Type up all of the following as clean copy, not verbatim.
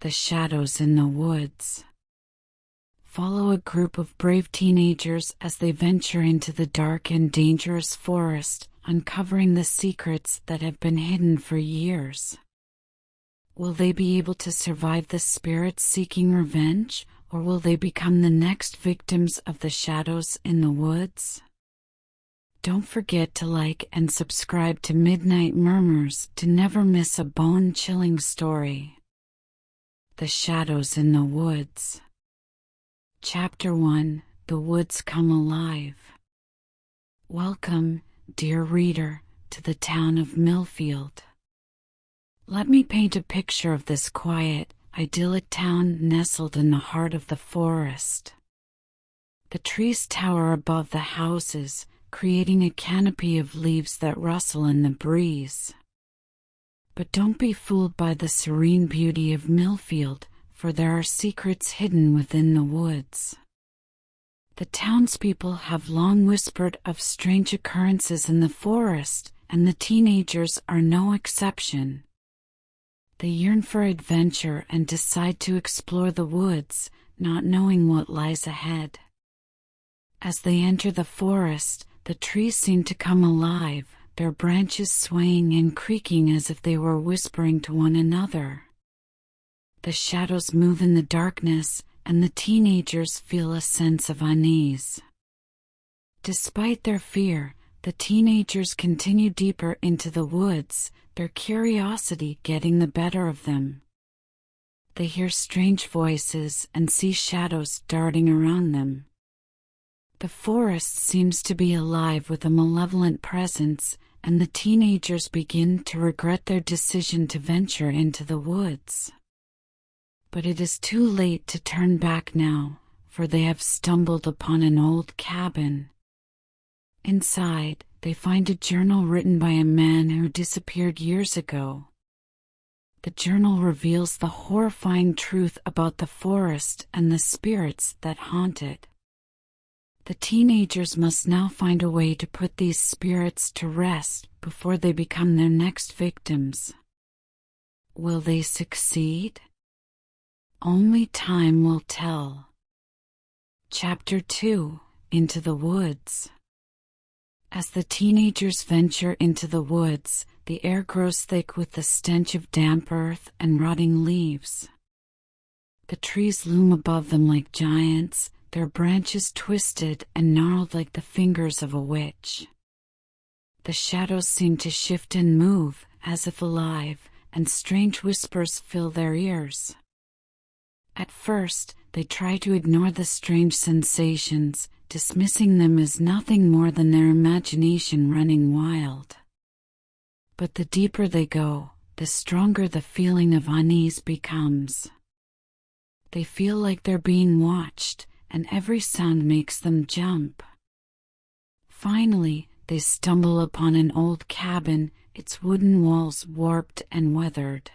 The shadows in the woods. Follow a group of brave teenagers as they venture into the dark and dangerous forest, uncovering the secrets that have been hidden for years. Will they be able to survive the spirits seeking revenge, or will they become the next victims of the shadows in the woods? Don't forget to like and subscribe to Midnight Murmurs to never miss a bone-chilling story. The shadows in the woods. Chapter 1: The Woods Come Alive. Welcome, dear reader, to the town of Millfield. Let me paint a picture of this quiet, idyllic town nestled in the heart of the forest. The trees tower above the houses, creating a canopy of leaves that rustle in the breeze. But don't be fooled by the serene beauty of Millfield, for there are secrets hidden within the woods. The townspeople have long whispered of strange occurrences in the forest, and the teenagers are no exception. They yearn for adventure and decide to explore the woods, not knowing what lies ahead. As they enter the forest, the trees seem to come alive, their branches swaying and creaking as if they were whispering to one another. The shadows move in the darkness, and the teenagers feel a sense of unease. Despite their fear, the teenagers continue deeper into the woods, their curiosity getting the better of them. They hear strange voices and see shadows darting around them. The forest seems to be alive with a malevolent presence, and the teenagers begin to regret their decision to venture into the woods. But it is too late to turn back now, for they have stumbled upon an old cabin. Inside, they find a journal written by a man who disappeared years ago. The journal reveals the horrifying truth about the forest and the spirits that haunt it. The teenagers must now find a way to put these spirits to rest before they become their next victims. Will they succeed? Only time will tell. Chapter 2: Into the Woods. As the teenagers venture into the woods, the air grows thick with the stench of damp earth and rotting leaves. The trees loom above them like giants, their branches twisted and gnarled like the fingers of a witch. The shadows seem to shift and move, as if alive, and strange whispers fill their ears. At first, they try to ignore the strange sensations, dismissing them as nothing more than their imagination running wild. But the deeper they go, the stronger the feeling of unease becomes. They feel like they're being watched, and every sound makes them jump. Finally, they stumble upon an old cabin, its wooden walls warped and weathered.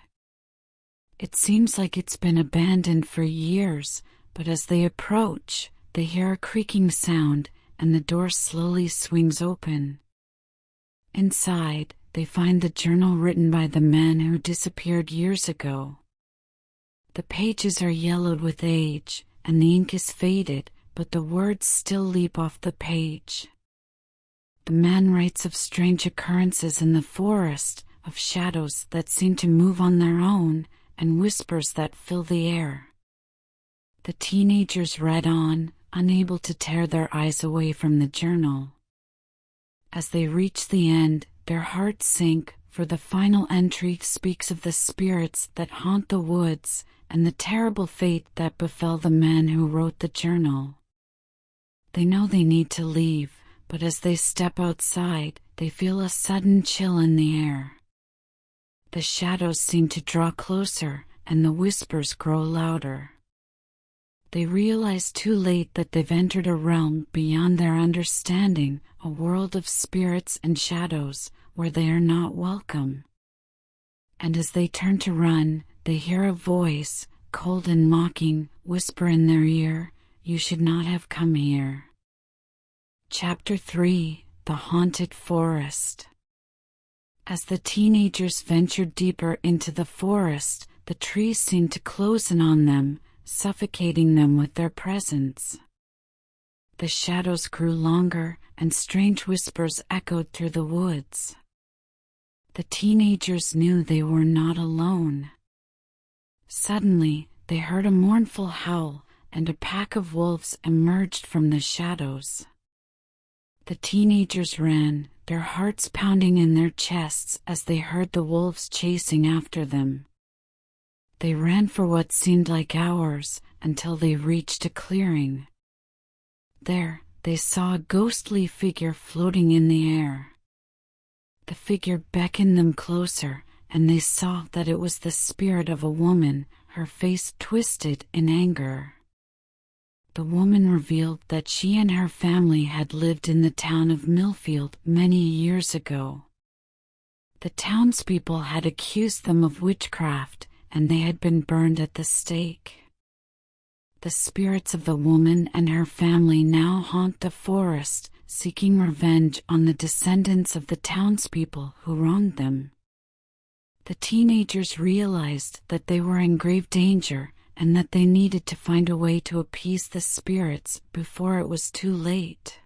It seems like it's been abandoned for years, but as they approach, they hear a creaking sound, and the door slowly swings open. Inside, they find the journal written by the man who disappeared years ago. The pages are yellowed with age, and the ink is faded, but the words still leap off the page. The man writes of strange occurrences in the forest, of shadows that seem to move on their own, and whispers that fill the air. The teenagers read on, unable to tear their eyes away from the journal. As they reach the end, their hearts sink, for the final entry speaks of the spirits that haunt the woods, and the terrible fate that befell the man who wrote the journal. They know they need to leave, but as they step outside, they feel a sudden chill in the air. The shadows seem to draw closer, and the whispers grow louder. They realize too late that they've entered a realm beyond their understanding, a world of spirits and shadows, where they are not welcome. And as they turn to run, they hear a voice, cold and mocking, whisper in their ear, "You should not have come here." Chapter 3: The Haunted Forest. As the teenagers venture deeper into the forest, the trees seemed to close in on them, suffocating them with their presence. The shadows grew longer, and strange whispers echoed through the woods. The teenagers knew they were not alone. Suddenly, they heard a mournful howl, and a pack of wolves emerged from the shadows. The teenagers ran, their hearts pounding in their chests as they heard the wolves chasing after them. They ran for what seemed like hours, until they reached a clearing. There, they saw a ghostly figure floating in the air. The figure beckoned them closer, and they saw that it was the spirit of a woman, her face twisted in anger. The woman revealed that she and her family had lived in the town of Millfield many years ago. The townspeople had accused them of witchcraft, and they had been burned at the stake. The spirits of the woman and her family now haunt the forest, seeking revenge on the descendants of the townspeople who wronged them. The teenagers realized that they were in grave danger and that they needed to find a way to appease the spirits before it was too late.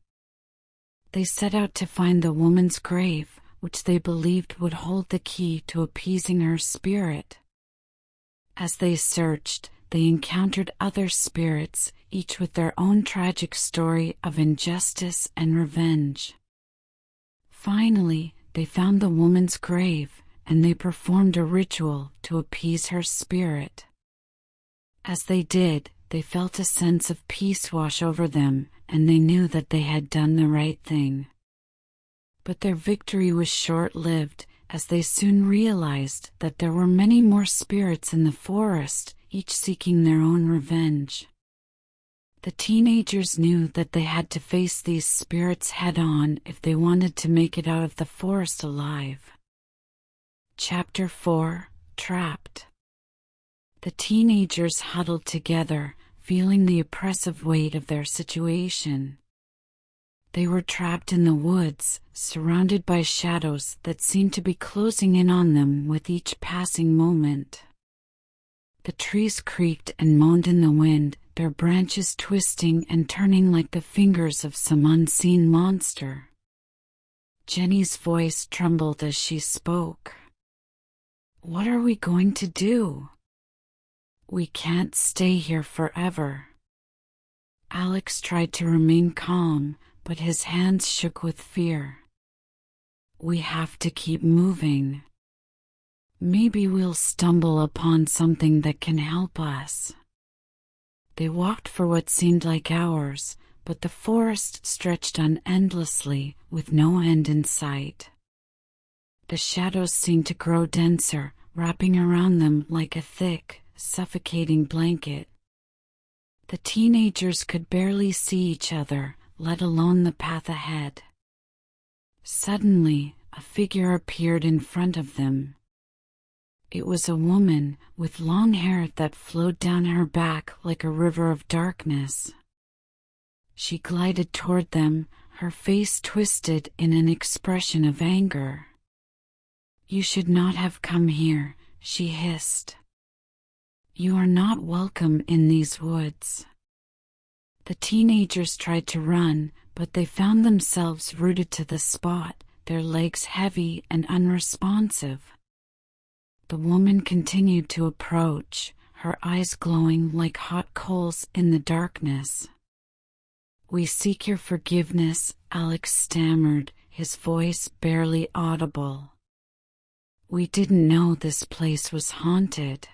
They set out to find the woman's grave, which they believed would hold the key to appeasing her spirit. As they searched, they encountered other spirits, each with their own tragic story of injustice and revenge. Finally, they found the woman's grave, and they performed a ritual to appease her spirit. As they did, they felt a sense of peace wash over them, and they knew that they had done the right thing. But their victory was short-lived, as they soon realized that there were many more spirits in the forest, each seeking their own revenge. The teenagers knew that they had to face these spirits head-on if they wanted to make it out of the forest alive. Chapter 4: Trapped. The teenagers huddled together, feeling the oppressive weight of their situation. They were trapped in the woods, surrounded by shadows that seemed to be closing in on them with each passing moment. The trees creaked and moaned in the wind, their branches twisting and turning like the fingers of some unseen monster. Jenny's voice trembled as she spoke. "What are we going to do? We can't stay here forever." Alex tried to remain calm, but his hands shook with fear. "We have to keep moving. Maybe we'll stumble upon something that can help us." They walked for what seemed like hours, but the forest stretched on endlessly, with no end in sight. The shadows seemed to grow denser, wrapping around them like a thick, suffocating blanket. The teenagers could barely see each other, let alone the path ahead. Suddenly, a figure appeared in front of them. It was a woman, with long hair that flowed down her back like a river of darkness. She glided toward them, her face twisted in an expression of anger. "You should not have come here," she hissed. "You are not welcome in these woods." The teenagers tried to run, but they found themselves rooted to the spot, their legs heavy and unresponsive. The woman continued to approach, her eyes glowing like hot coals in the darkness. "We seek your forgiveness," Alex stammered, his voice barely audible. "We didn't know this place was haunted."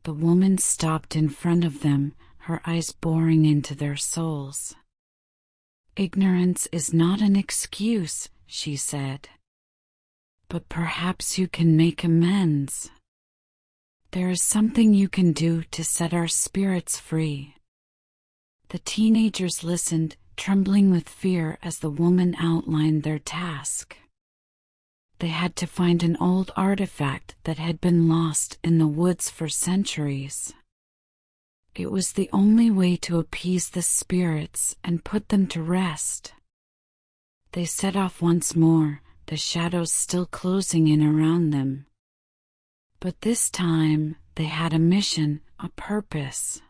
The woman stopped in front of them, her eyes boring into their souls. "Ignorance is not an excuse," she said. "But perhaps you can make amends. There is something you can do to set our spirits free." The teenagers listened, trembling with fear as the woman outlined their task. They had to find an old artifact that had been lost in the woods for centuries. It was the only way to appease the spirits and put them to rest. They set off once more, the shadows still closing in around them. But this time, they had a mission, a purpose.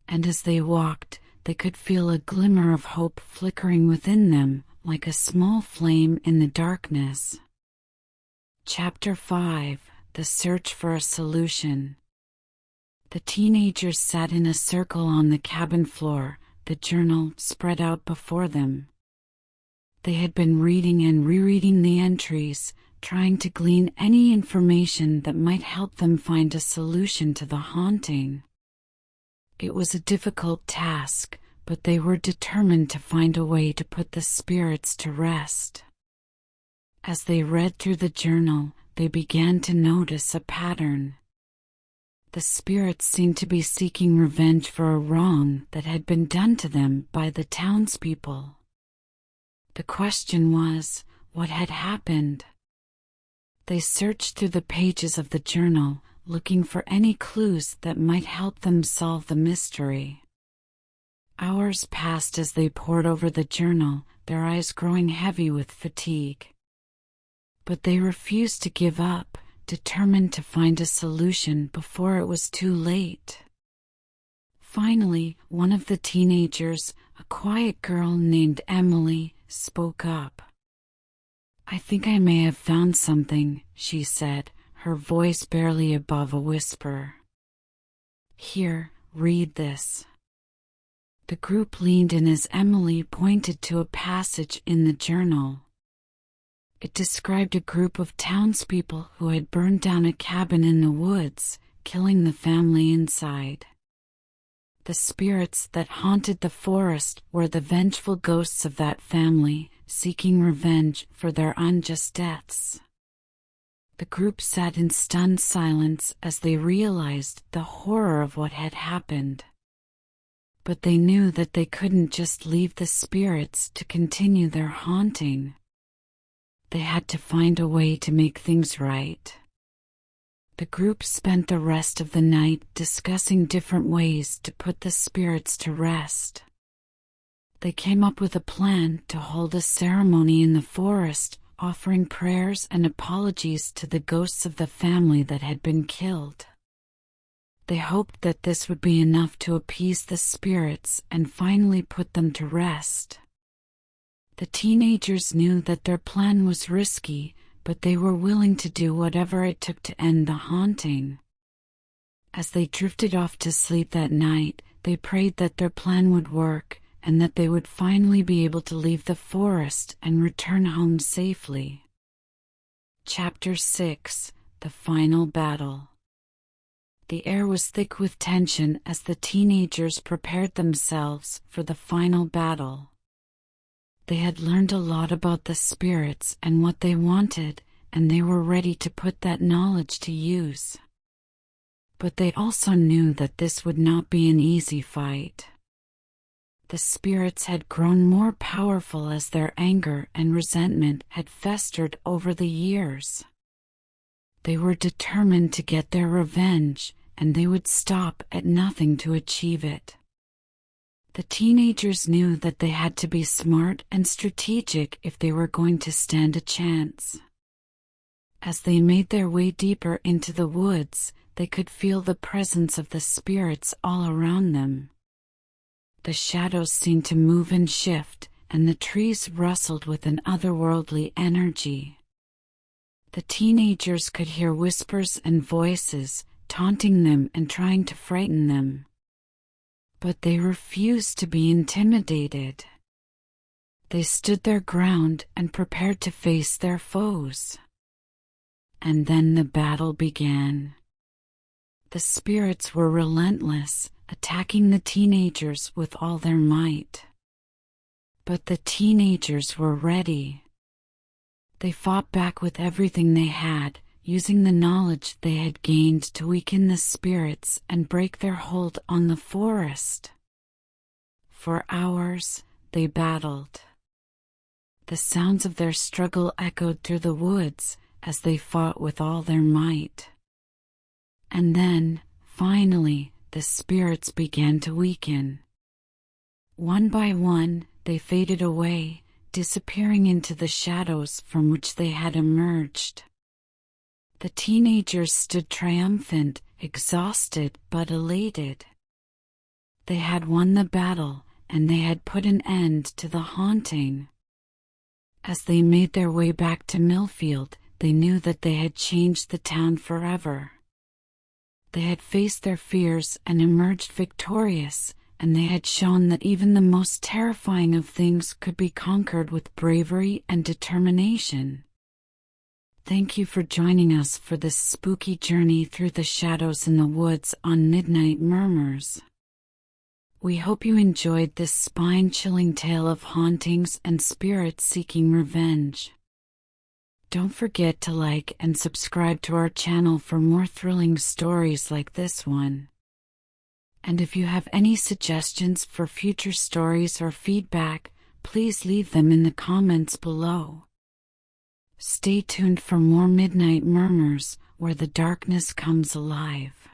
And as they walked, they could feel a glimmer of hope flickering within them, like a small flame in the darkness. Chapter 5: The Search for a Solution. The teenagers sat in a circle on the cabin floor, the journal spread out before them. They had been reading and rereading the entries, trying to glean any information that might help them find a solution to the haunting. It was a difficult task, but they were determined to find a way to put the spirits to rest. As they read through the journal, they began to notice a pattern. The spirits seemed to be seeking revenge for a wrong that had been done to them by the townspeople. The question was, what had happened? They searched through the pages of the journal, looking for any clues that might help them solve the mystery. Hours passed as they pored over the journal, their eyes growing heavy with fatigue. But they refused to give up, determined to find a solution before it was too late. Finally, one of the teenagers, a quiet girl named Emily, spoke up. "I think I may have found something," she said, her voice barely above a whisper. "Here, read this." The group leaned in as Emily pointed to a passage in the journal. It described a group of townspeople who had burned down a cabin in the woods, killing the family inside. The spirits that haunted the forest were the vengeful ghosts of that family, seeking revenge for their unjust deaths. The group sat in stunned silence as they realized the horror of what had happened. But they knew that they couldn't just leave the spirits to continue their haunting. They had to find a way to make things right. The group spent the rest of the night discussing different ways to put the spirits to rest. They came up with a plan to hold a ceremony in the forest, offering prayers and apologies to the ghosts of the family that had been killed. They hoped that this would be enough to appease the spirits and finally put them to rest. The teenagers knew that their plan was risky, but they were willing to do whatever it took to end the haunting. As they drifted off to sleep that night, they prayed that their plan would work and that they would finally be able to leave the forest and return home safely. Chapter 6: The Final Battle. The air was thick with tension as the teenagers prepared themselves for the final battle. They had learned a lot about the spirits and what they wanted, and they were ready to put that knowledge to use. But they also knew that this would not be an easy fight. The spirits had grown more powerful as their anger and resentment had festered over the years. They were determined to get their revenge, and they would stop at nothing to achieve it. The teenagers knew that they had to be smart and strategic if they were going to stand a chance. As they made their way deeper into the woods, they could feel the presence of the spirits all around them. The shadows seemed to move and shift, and the trees rustled with an otherworldly energy. The teenagers could hear whispers and voices, taunting them and trying to frighten them. But they refused to be intimidated. They stood their ground and prepared to face their foes. And then the battle began. The spirits were relentless, attacking the teenagers with all their might. But the teenagers were ready. They fought back with everything they had, using the knowledge they had gained to weaken the spirits and break their hold on the forest. For hours, they battled. The sounds of their struggle echoed through the woods as they fought with all their might. And then, finally, the spirits began to weaken. One by one, they faded away, disappearing into the shadows from which they had emerged. The teenagers stood triumphant, exhausted but elated. They had won the battle, and they had put an end to the haunting. As they made their way back to Millfield, they knew that they had changed the town forever. They had faced their fears and emerged victorious, and they had shown that even the most terrifying of things could be conquered with bravery and determination. Thank you for joining us for this spooky journey through the shadows in the woods on Midnight Murmurs. We hope you enjoyed this spine-chilling tale of hauntings and spirits seeking revenge. Don't forget to like and subscribe to our channel for more thrilling stories like this one. And if you have any suggestions for future stories or feedback, please leave them in the comments below. Stay tuned for more Midnight Murmurs, where the darkness comes alive.